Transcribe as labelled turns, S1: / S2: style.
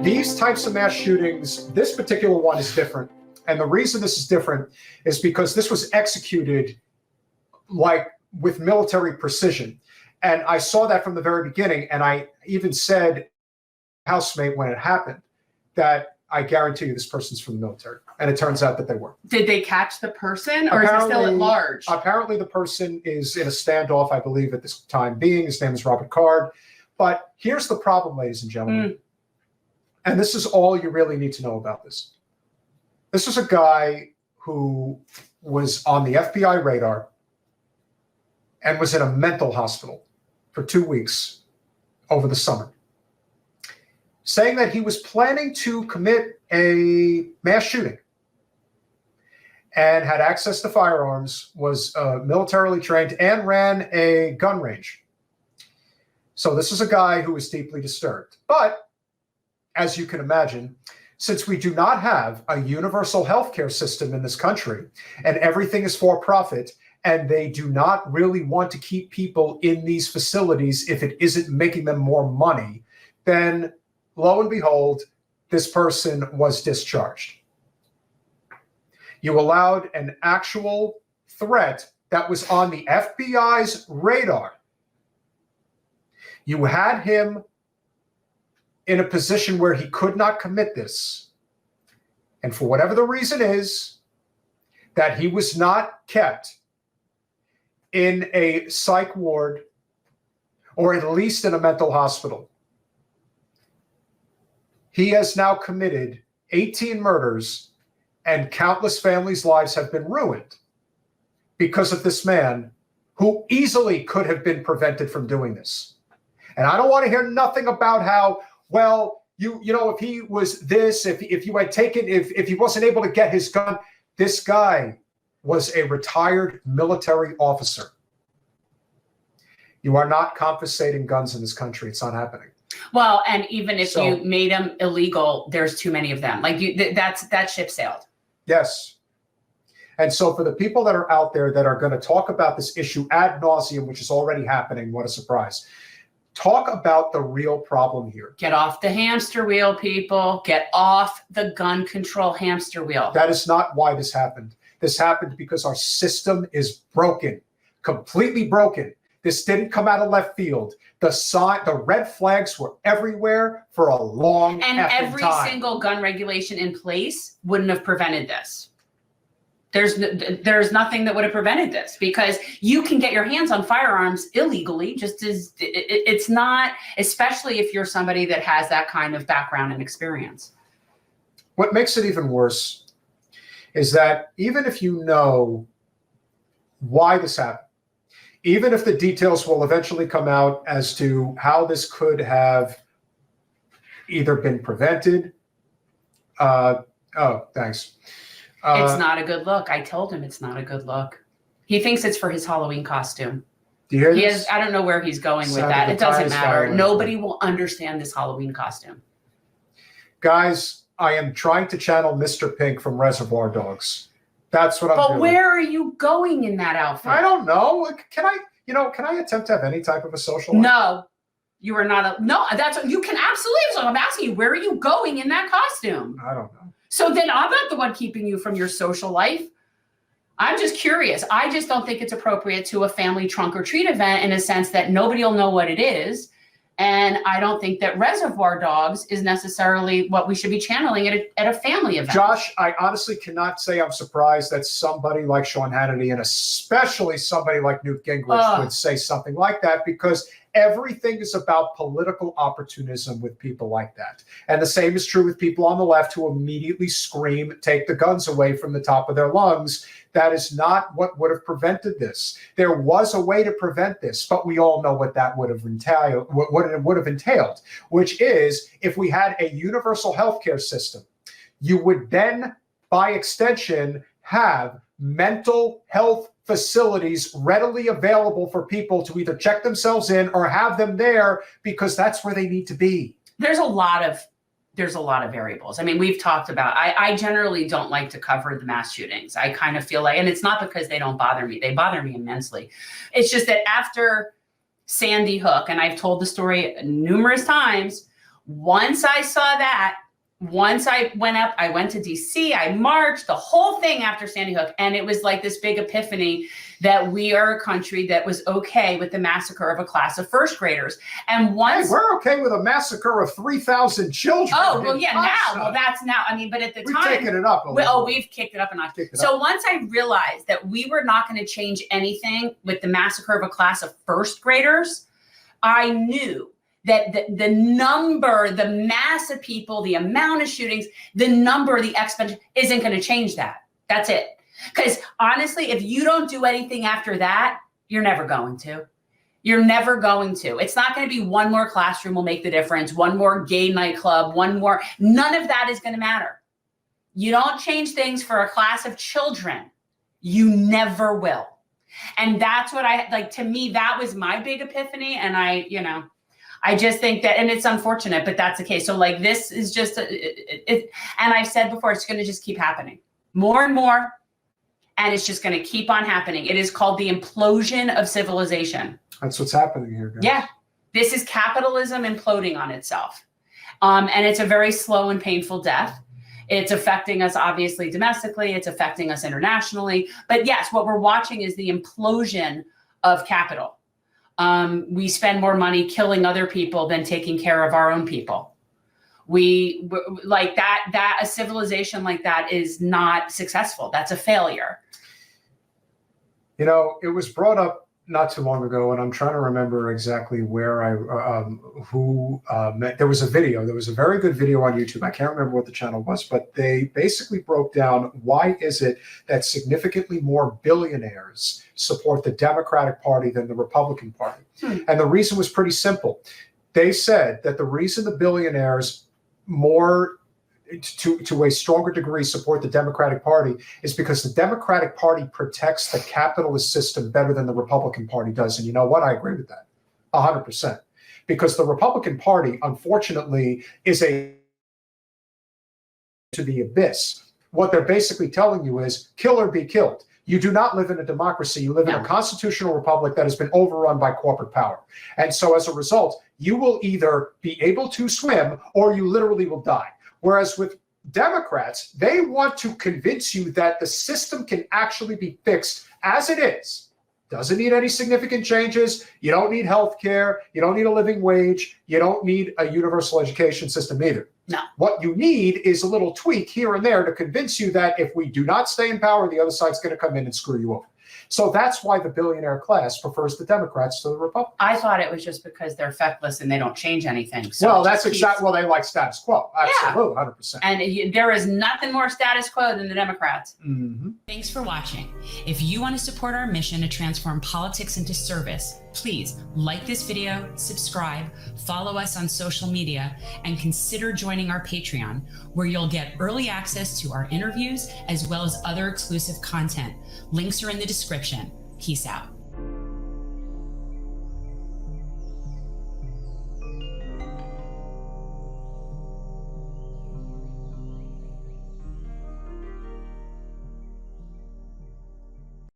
S1: these types of mass shootings, this particular one is different. And the reason this is different is because this was executed like with military precision. And I saw that from the very beginning. And I even said, housemate, when it happened, that I guarantee you this person's from the military. And it turns out that they were.
S2: Did they catch the person, or is it still at large?
S1: Apparently the person is in a standoff, I believe, at this time being. His name is Robert Card. But here's the problem, ladies and gentlemen. And this is all you really need to know about this. This was a guy who was on the FBI radar and was in a mental hospital for 2 weeks over the summer, saying that he was planning to commit a mass shooting and had access to firearms, was militarily trained, and ran a gun range. So this is a guy who was deeply disturbed. But as you can imagine, since we do not have a universal healthcare system in this country and everything is for profit, and they do not really want to keep people in these facilities if it isn't making them more money, then lo and behold, this person was discharged. You allowed an actual threat that was on the FBI's radar. You had him in a position where he could not commit this. And for whatever the reason is, that he was not kept in a psych ward or at least in a mental hospital. He has now committed 18 murders, and countless families' lives have been ruined because of this man who easily could have been prevented from doing this. And I don't want to hear nothing about how, well, you know, if he was this, if you had taken, if he wasn't able to get his gun. This guy was a retired military officer. You are not confiscating guns in this country. It's not happening.
S2: Well, and even if you made them illegal, there's too many of them. Like that ship sailed.
S1: Yes. And so for the people that are out there that are going to talk about this issue ad nauseum, which is already happening, what a surprise. Talk about the real problem here.
S2: Get off the hamster wheel, people. Get off the gun control hamster wheel.
S1: That is not why this happened. This happened because our system is broken, completely broken. This didn't come out of left field. The red flags were everywhere for a long time.
S2: And every single gun regulation in place wouldn't have prevented this. There's nothing that would have prevented this, because you can get your hands on firearms illegally, just as it's not, especially if you're somebody that has that kind of background and experience.
S1: What makes it even worse is that even if you know why this happened, even if the details will eventually come out as to how this could have either been prevented. Oh, thanks.
S2: It's not a good look. I told him it's not a good look. He thinks it's for his Halloween costume.
S1: Do you hear this?
S2: I don't know where he's going with that. It doesn't matter. Nobody will understand this Halloween costume.
S1: Guys, I am trying to channel Mr. Pink from Reservoir Dogs. That's what I'm doing.
S2: But where are you going in that outfit?
S1: I don't know. Can I attempt to have any type of a social life?
S2: No. You are not no, you can absolutely. So I'm asking you, where are you going in that costume?
S1: I don't know.
S2: So then I'm not the one keeping you from your social life. I'm just curious. I just don't think it's appropriate to a family trunk or treat event, in a sense that nobody will know what it is. And I don't think that Reservoir Dogs is necessarily what we should be channeling at a family event.
S1: Josh, I honestly cannot say I'm surprised that somebody like Sean Hannity, and especially somebody like Newt Gingrich, would say something like that, because everything is about political opportunism with people like that. And the same is true with people on the left who immediately scream, take the guns away from the top of their lungs. That is not what would have prevented this. There was a way to prevent this, but we all know what that would have entailed, what it would have entailed, which is if we had a universal healthcare system, you would then, by extension, have mental health facilities readily available for people to either check themselves in or have them there, because that's where they need to be.
S2: There's a lot of variables. I mean, we've talked about, I generally don't like to cover the mass shootings. I kind of feel like, and it's not because they don't bother me. They bother me immensely. It's just that after Sandy Hook, and I've told the story numerous times, Once I saw that, once I went up, I went to DC, I marched, the whole thing after Sandy Hook. And it was like this big epiphany that we are a country that was okay with the massacre of a class of first graders. And once—
S1: Hey, we're okay with a massacre of 3,000 children.
S2: Oh, well, yeah, now. Well, that's now. I mean, but at the
S1: We've
S2: time—
S1: taken it up a little.
S2: we've kicked it up a notch. So once I realized that we were not going to change anything with the massacre of a class of first graders, I knew that the number, the mass of people, the amount of shootings, the number, the exponential isn't going to change that. That's it. Because honestly, if you don't do anything after that, you're never going to. You're never going to. It's not going to be one more classroom will make the difference, one more gay nightclub, one more. None of that is going to matter. You don't change things for a class of children. You never will. And that's what to me, that was my big epiphany. And I just think that, and it's unfortunate, but that's the case. So like, this is just, and I've said before, it's going to just keep happening more and more. And it's just going to keep on happening. It is called the implosion of civilization.
S1: That's what's happening here, guys.
S2: Yeah. This is capitalism imploding on itself. And it's a very slow and painful death. It's affecting us, obviously, domestically. It's affecting us internationally. But yes, what we're watching is the implosion of capital. We spend more money killing other people than taking care of our own people. We like that a civilization like that is not successful. That's a failure.
S1: You know, it was brought up not too long ago, and I'm trying to remember exactly where met. There was a video. There was a very good video on YouTube. I can't remember what the channel was, but they basically broke down why is it that significantly more billionaires support the Democratic Party than the Republican Party. And the reason was pretty simple. They said that the reason the billionaires more to a stronger degree support the Democratic Party is because the Democratic Party protects the capitalist system better than the Republican Party does. And you know what? I agree with that 100%. Because the Republican Party, unfortunately, is to the abyss. What they're basically telling you is kill or be killed. You do not live in a democracy. You live in a constitutional republic that has been overrun by corporate power. And so as a result, you will either be able to swim or you literally will die. Whereas with Democrats, they want to convince you that the system can actually be fixed as it is. Doesn't need any significant changes. You don't need health care. You don't need a living wage. You don't need a universal education system either.
S2: No.
S1: What you need is a little tweak here and there to convince you that if we do not stay in power, the other side's going to come in and screw you over. So that's why the billionaire class prefers the Democrats to the Republicans.
S2: I thought it was just because they're feckless and they don't change anything. So
S1: well, that's exactly, well, they like status quo. Absolutely, 100%.
S2: And there is nothing more status quo than the Democrats.
S1: Mm-hmm.
S2: Thanks for watching. If you want to support our mission to transform politics into service, please like this video, subscribe, follow us on social media, and consider joining our Patreon, where you'll get early access to our interviews as well as other exclusive content. Links are in the description. Peace out.